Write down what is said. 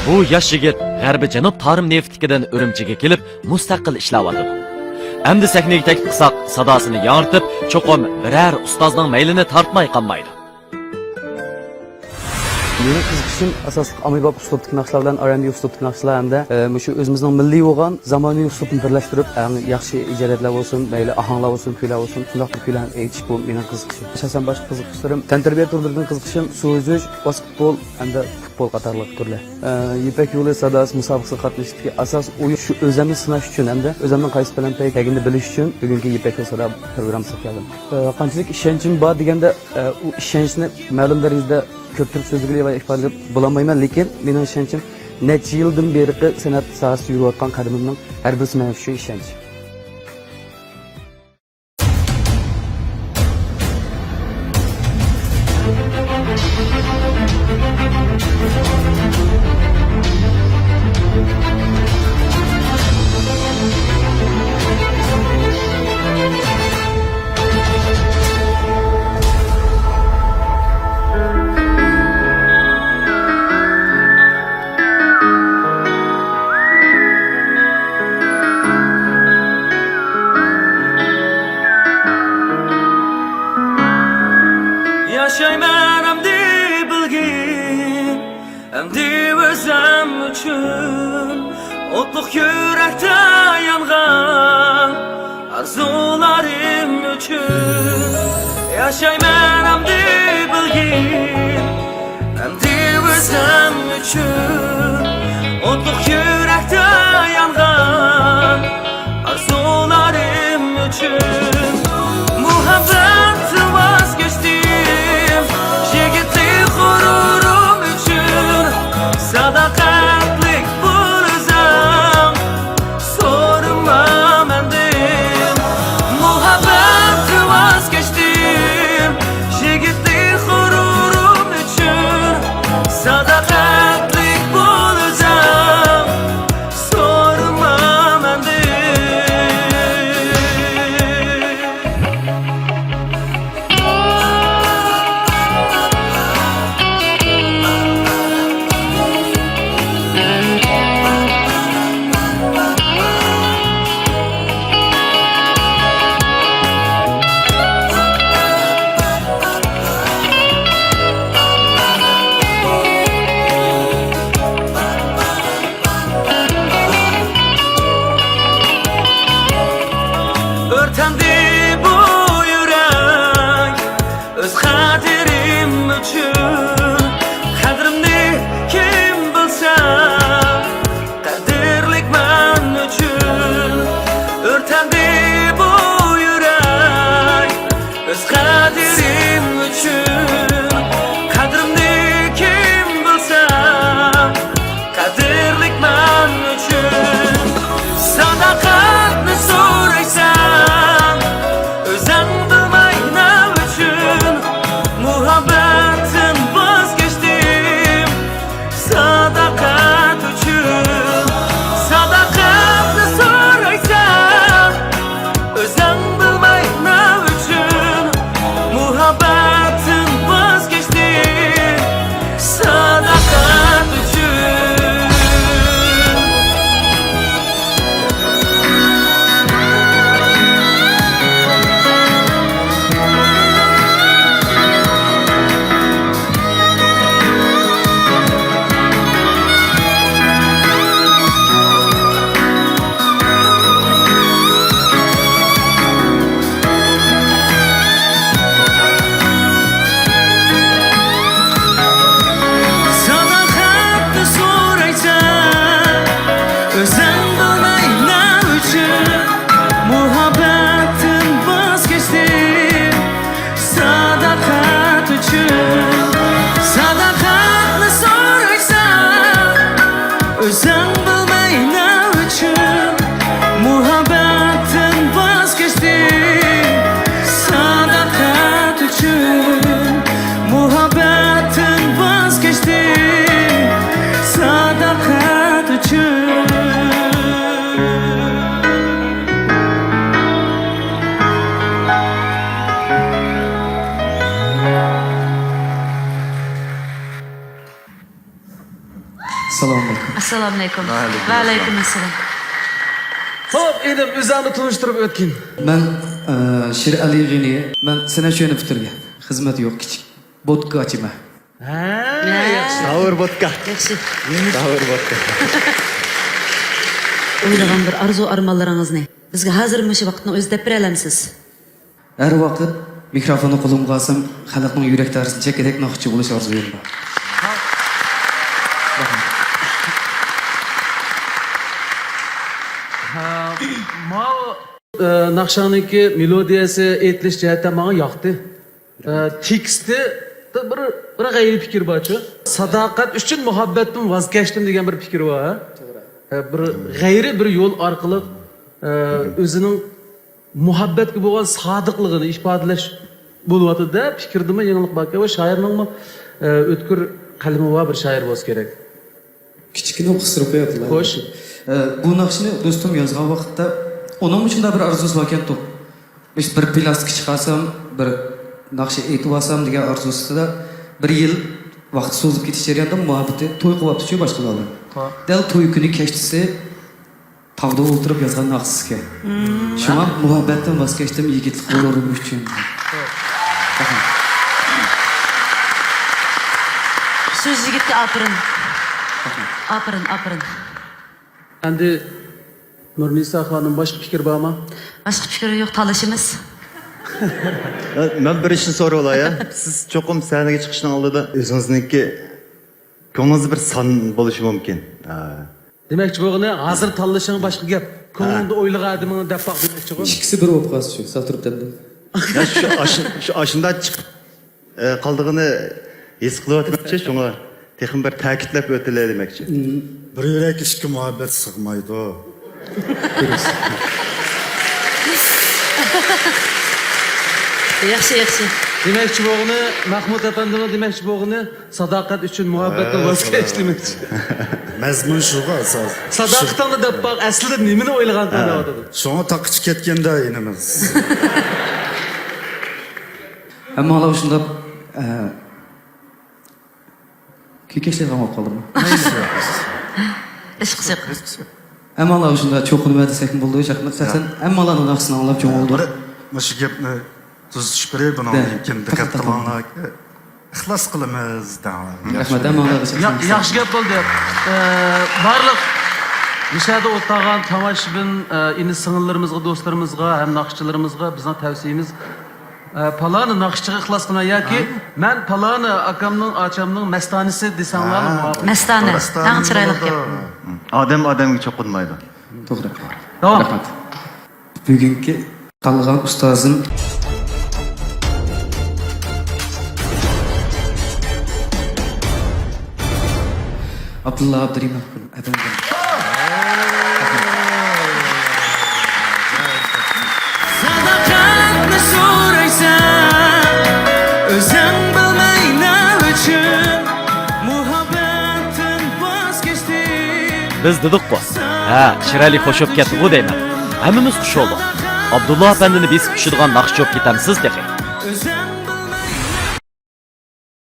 Bu yosh yigit G'arbiy Janub Tarim neftligidan Urumchiga kelib, mustaqil ishlayotdi. Endi sahnaga taklif qilsak, sadosini yoritib, cho'qim biror ustozning maylini tortmay qolmaydi. Mening qiziqishim asosli ommabop uslubdagi naqshlar bilan R&B uslubdagi naqshlar hamda shu o'zimizning milliy bo'lgan zamonaviy uslubni birlashtirib, yaxshi ijodlar bo'lsin, mayli ahanglar bo'lsin, kuylar bo'lsin, shunday qilib kuylarni aytish bu mening qiziqishim. Asosan boshqa qiziqishlarim tantarbiya turlaridan qiziqishim suzish, basketbol hamda futbol qatorliq turlar. Ipak yo'li sadosi musobaqasiga qatnashdiki, asos o'yin shu o'zimni sinash uchun hamda o'zimning qaysi bilan tagini bilish uchun bugungi Ipak yo'li sada programmasiga keldim. Qanchalik ishonchim bor deganda, u ishonchni ma'lum darajada ko'pchilik so'zlariga va ifodalab bo'lolmayman, lekin mening ishonchim necha yildan beri san'at sohasida yurayotgan qadamimning har birisi mana shu ishonch. Yaşayman emdi bilgin, emdi özüm üçün Otluk yürekte yangan arzularım üçün Yaşayman emdi bilgin, emdi özüm üçün Otluk yürekte yangan arzularım üçün Muhabbet vazgeçtim Yigitli gururum üçün Sadakatlik bulacağım Sorma mendim Muhabbet vazgeçtim Yigitli gururum üçün Sadakatlik bulacağım Sorma mendim Assalomu alaykum. Assalomu alaykum. Va alaykum assalom. Hop, endi o'zingni tunishtirib o'tgin. Ben Sher Ali G'iniy. Ben san'at yo'lini bitirgan. Xizmat yo'q, kichik botka ochaman. Davr vodka. Yaxshi. Davr vodka. O'ylagan bir arzu armonlaringizni bizga hozir shu vaqtni o'zida bera olamsiz? Har vaqt mikrofonni qo'limga olsam, xalqning yurak tarzini chekadek naqshchi bo'lish orzuyim bor. Naqshaniki melodiyasi aytilish jihatdan menga yoqdi. Teksti bir g'ayri fikr borchu. Sadoqat uchun muhabbatdan voz kechdim degan bir fikr bor. Bir g'ayri bir yo'l orqali o'zining muhabbatga bo'lgan sodiqligini ifodalash bo'lyapti-da. Fikrdimi yangilik bor va shoirning o'tkir qalbi va bir shoir bo'lsa kerak. Kichkina qistirib qo'yaptilar. Xo'sh. Bu naqshni do'stim yozgan vaqtda onun uchun da bir arzusi bor ekan. Biz bir plastik chiqarsam, bir naqsh aytib olsam degan arzusida bir yil vaqt so'zib ketish jarayonida muhabbati to'y qilyapti-ku boshqalarga. Dal to'y kuni kechasi tog'da o'tirib yozgan naqshga. Shunga muhabbatdan voz kechdim yigitlik g'ururim uchun. So'z yigitga apirin. Apirin. Endi Nurnisa xonim boshqa fikr bormi? Boshqa fikri yo'q, talashimiz. Ben bir işini soru olay ya. Siz çokum sahneye çıkışın aldığında özünüzdeki konuğunuz bir san buluşu mümkün. Demakchi bo'lgani, hozir tanlashing boshqa gap. Ko'nglimda o'ylaganimni deb baq demoqchi bo'l. İkisi bir bo'lib qolsa shu, sal turib dedim. Ya şu aşında çıkıp kaldığını his kılıvatmakçı şuna texin bir ta'kidlab o'tilar demakchi. Bir yurak ishga muhabbat sig'maydi. Yaxshi. Demakchi bo'lgani, Mahmud apandimi demakchi bo'lgani, sadoqat uchun muhabbatdan voz kech demakchi. Mazmun shuga asos. Sadoqatni deb baq, aslida nimani o'ylaganini deyotdi. Shunga taqich ketganda inimiz. Ammo hali shunda kekeshlar ham qoldimi? Ishqis yo'q. Ammo hali shunda cho'qinma desak bo'ldi, shaxsan hammalarning naqsini anglab cho'ng'ildi. Mana gapni tuzish kerak buni lekin diqqat qilinglar. Ixlos qilamiz deyman. Rahmat, hammalar Yaxshi gap bo'ldi. Barliq nishada o'tgan tomoshabin ini sing'illarimizga, do'stlarimizga, ham naqshchilarimizga bizning tavsiyamiz palani naqshchiga ixlos qilmang yoki men palani akamning, achamning mastanisi desanglar muhabbat. Mastana. Tang chiroyli gap. Adamga çokunmaydı. To'g'ri. Tamam. Rahmat. Bugungi tanlagan ustozim Abdullah Abdurimov efendim. Sadaqatni so'raysan, o'zing bilmay nima uchun muhabbatdan voz kechding. Biz dedik-ku. Ha, Shirali xo'shib ketdi bu deyman. Hammamiz xush bo'ldik. Abdullah apandini besib tushirgan naqsh cho'p ketamsiz dedi. O'zing